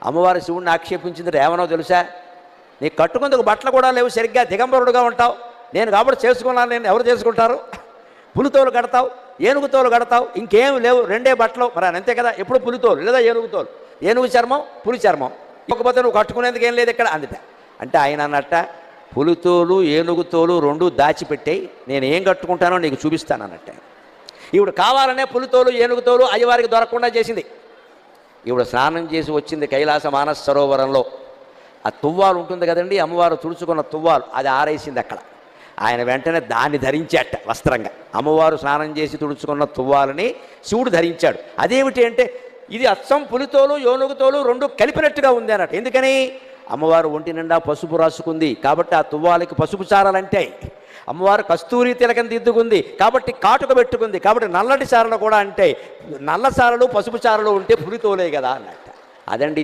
అమ్మవారు శివుడిని ఆక్షేపించింది ఏమనో తెలుసా, నీకు కట్టుకుందుకు బట్టలు కూడా లేవు, సరిగ్గా దిగంబరుడుగా ఉంటావు, నేను కాబట్టి చేసుకున్నాను, నేను ఎవరు చేసుకుంటారు? పులితోలు కడతావు, ఏనుగుతోలు కడతావు, ఇంకేం లేవు, రెండే బట్టలు. మరి అంతే కదా, ఎప్పుడు పులితోలు లేదా ఏనుగుతోలు, ఏనుగు చర్మం పులి చర్మం, ఇకపోతే నువ్వు కట్టుకునేందుకు ఏం లేదు ఇక్కడ అందుట. అంటే ఆయన అన్నట్ట, పులితోలు ఏనుగుతోలు రెండు దాచిపెట్టాయి, నేను ఏం కట్టుకుంటానో నీకు చూపిస్తాను అన్నట్ట. ఈవిడ కావాలనే పులితోలు ఏనుగుతోలు అయ్యవారికి దొరకకుండా చేసింది. ఈవిడ స్నానం చేసి వచ్చింది కైలాస మానస సరోవరంలో. ఆ తువ్వాలు ఉంటుంది కదండి, అమ్మవారు తుడుచుకున్న తువ్వాలు, అది ఆరేసింది అక్కడ. ఆయన వెంటనే దాన్ని ధరించాట వస్త్రంగా. అమ్మవారు స్నానం చేసి తుడుచుకున్న తువ్వాలని శివుడు ధరించాడు. అదేమిటి అంటే, ఇది అచ్చం పులితోలు ఏనుగుతోలు రెండు కలిపినట్టుగా ఉంది అన్నట్టు. ఎందుకని? అమ్మవారు ఒంటి నిండా పసుపు రాసుకుంది కాబట్టి ఆ తువ్వాలకి పసుపు చారలంటాయి. అమ్మవారు కస్తూరి తిలకం దిద్దుకుంది కాబట్టి కాటుక పెట్టుకుంది కాబట్టి నల్లటి చారలు కూడా అంటే, నల్ల చారలు పసుపు చారలు ఉంటే పులితోలే కదా అన్నట్ట. అదండి